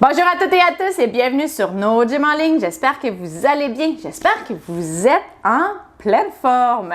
Bonjour à toutes et à tous et bienvenue sur No Gym en ligne. J'espère que vous allez bien. J'espère que vous êtes en pleine forme.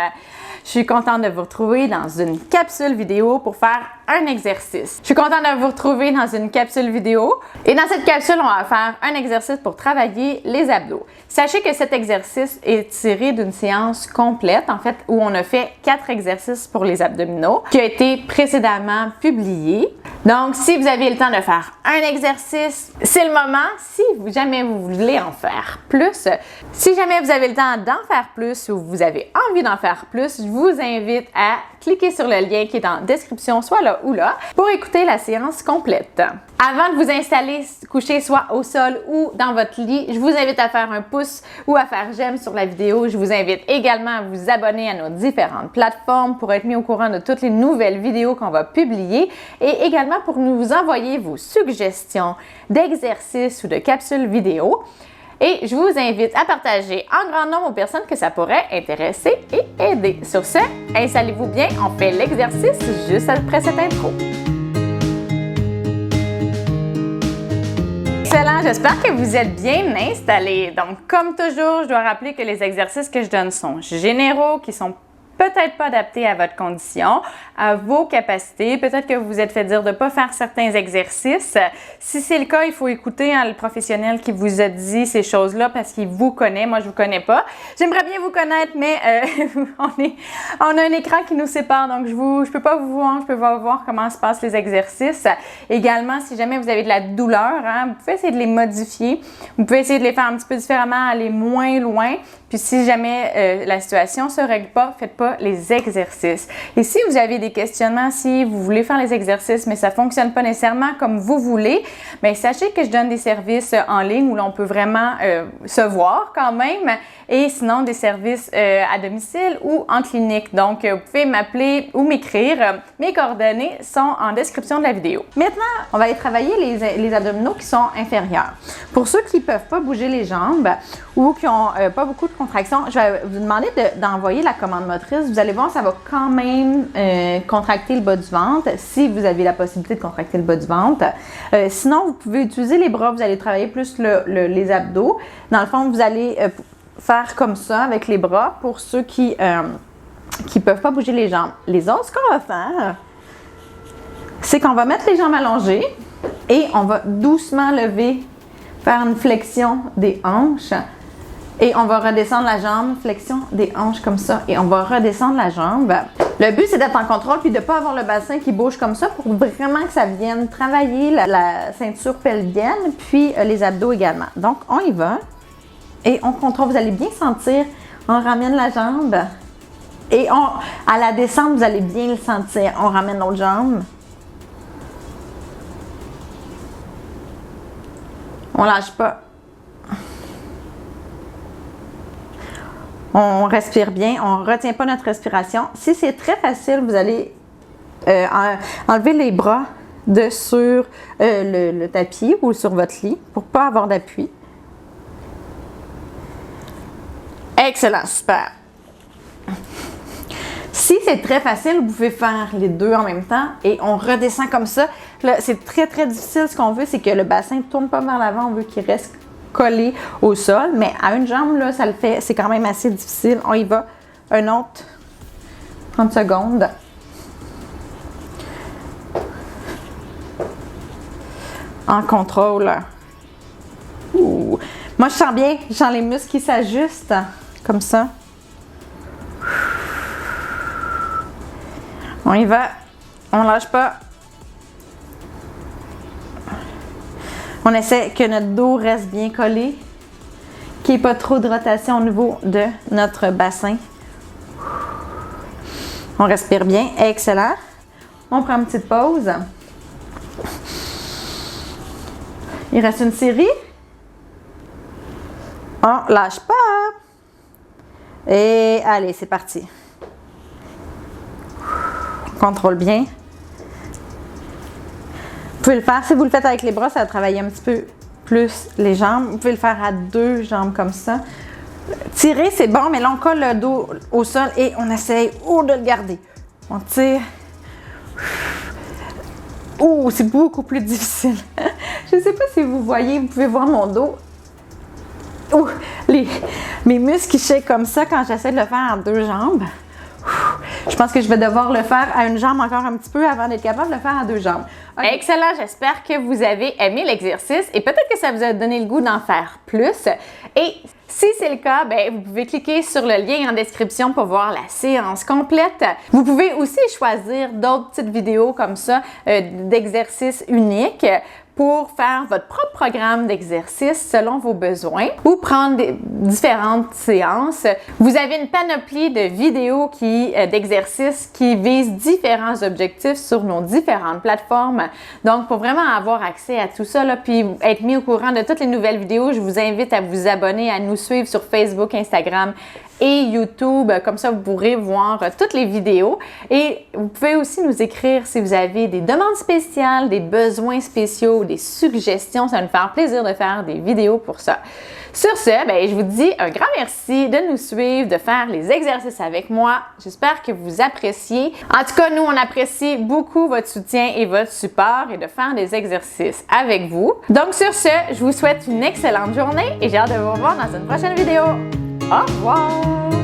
Je suis contente de vous retrouver dans une capsule vidéo pour faire un exercice. Je suis contente de vous retrouver dans une capsule vidéo et dans cette capsule, on va faire un exercice pour travailler les abdos. Sachez que cet exercice est tiré d'une séance complète, en fait, où on a fait 4 exercices pour les abdominaux qui a été précédemment publié. Donc, si vous avez le temps de faire un exercice, c'est le moment. Si jamais vous voulez en faire plus, si jamais vous avez le temps d'en faire plus ou vous avez envie d'en faire plus, je vous invite à cliquer sur le lien qui est en description, soit là ou là, pour écouter la séance complète. Avant de vous installer couché soit au sol ou dans votre lit, je vous invite à faire un pouce ou à faire j'aime sur la vidéo. Je vous invite également à vous abonner à nos différentes plateformes pour être mis au courant de toutes les nouvelles vidéos qu'on va publier et également pour nous envoyer vos suggestions d'exercices ou de capsules vidéo. Et je vous invite à partager en grand nombre aux personnes que ça pourrait intéresser et aider. Sur ce, installez-vous bien, on fait l'exercice juste après cette intro. Excellent, j'espère que vous êtes bien installés. Donc, comme toujours, je dois rappeler que les exercices que je donne sont généraux, qui sont peut-être pas adaptés à votre condition, à vos capacités. Peut-être que vous vous êtes fait dire de ne pas faire certains exercices. Si c'est le cas, il faut écouter le professionnel qui vous a dit ces choses-là parce qu'il vous connaît. Moi, je ne vous connais pas. J'aimerais bien vous connaître, mais on a un écran qui nous sépare, donc je ne peux pas vous voir, je peux pas voir comment se passent les exercices. Également, si jamais vous avez de la douleur, vous pouvez essayer de les modifier. Vous pouvez essayer de les faire un petit peu différemment, aller moins loin. Puis si jamais la situation ne se règle pas, faites pas les exercices. Et si vous avez des questionnements, si vous voulez faire les exercices, mais ça ne fonctionne pas nécessairement comme vous voulez, bien sachez que je donne des services en ligne où l'on peut vraiment se voir quand même. Et sinon, des services à domicile ou en clinique. Donc, vous pouvez m'appeler ou m'écrire. Mes coordonnées sont en description de la vidéo. Maintenant, on va aller travailler les abdominaux qui sont inférieurs. Pour ceux qui ne peuvent pas bouger les jambes ou qui n'ont pas beaucoup de contractions, je vais vous demander d'envoyer la commande motrice. Vous allez voir, ça va quand même contracter le bas du ventre si vous avez la possibilité de contracter le bas du ventre. Sinon, vous pouvez utiliser les bras. Vous allez travailler plus les abdos. Dans le fond, vous allez faire comme ça avec les bras pour ceux qui ne peuvent pas bouger les jambes. Les autres, ce qu'on va faire, c'est qu'on va mettre les jambes allongées et on va doucement lever, faire une flexion des hanches et on va redescendre la jambe, flexion des hanches comme ça et on va redescendre la jambe. Le but, c'est d'être en contrôle puis de ne pas avoir le bassin qui bouge comme ça pour vraiment que ça vienne travailler la ceinture pelvienne puis les abdos également. Donc, on y va. Et on contrôle, vous allez bien sentir, on ramène la jambe et à la descente, vous allez bien le sentir. On ramène l'autre jambe. On lâche pas. On respire bien, on ne retient pas notre respiration. Si c'est très facile, vous allez enlever les bras sur le tapis ou sur votre lit pour ne pas avoir d'appui. Excellent, super. Si c'est très facile, vous pouvez faire les deux en même temps et on redescend comme ça. Là, c'est très, très difficile. Ce qu'on veut, c'est que le bassin ne tourne pas vers l'avant. On veut qu'il reste collé au sol. Mais à une jambe, là, ça le fait. C'est quand même assez difficile. On y va. Un autre. 30 secondes. En contrôle. Ouh. Moi, je sens bien. Je sens les muscles qui s'ajustent. Comme ça. On y va. On lâche pas. On essaie que notre dos reste bien collé. Qu'il n'y ait pas trop de rotation au niveau de notre bassin. On respire bien. Excellent. On prend une petite pause. Il reste une série. On lâche pas. Et allez, c'est parti. On contrôle bien. Vous pouvez le faire. Si vous le faites avec les bras, ça va travailler un petit peu plus les jambes. Vous pouvez le faire à 2 jambes comme ça. Tirer, c'est bon, mais là, on colle le dos au sol et on essaye de le garder. On tire. C'est beaucoup plus difficile. Je ne sais pas si vous voyez, vous pouvez voir mon dos. Ouh, mes muscles qui shake comme ça quand j'essaie de le faire en 2 jambes. Je pense que je vais devoir le faire à une jambe encore un petit peu avant d'être capable de le faire à 2 jambes. Okay. Excellent, j'espère que vous avez aimé l'exercice et peut-être que ça vous a donné le goût d'en faire plus. Et si c'est le cas, ben, vous pouvez cliquer sur le lien en description pour voir la séance complète. Vous pouvez aussi choisir d'autres petites vidéos comme ça d'exercices uniques pour faire votre propre programme d'exercice selon vos besoins ou prendre différentes séances. Vous avez une panoplie de vidéos d'exercices qui visent différents objectifs sur nos différentes plateformes. Donc, pour vraiment avoir accès à tout ça, là, puis être mis au courant de toutes les nouvelles vidéos, je vous invite à vous abonner, à nous suivre sur Facebook, Instagram et YouTube. Comme ça, vous pourrez voir toutes les vidéos. Et vous pouvez aussi nous écrire si vous avez des demandes spéciales, des besoins spéciaux, des suggestions. Ça va nous faire plaisir de faire des vidéos pour ça. Sur ce, ben, je vous dis un grand merci de nous suivre, de faire les exercices avec moi. J'espère que vous appréciez. En tout cas, nous, on apprécie beaucoup votre soutien et votre support et de faire des exercices avec vous. Donc, sur ce, je vous souhaite une excellente journée et j'ai hâte de vous revoir dans une prochaine vidéo. Au revoir!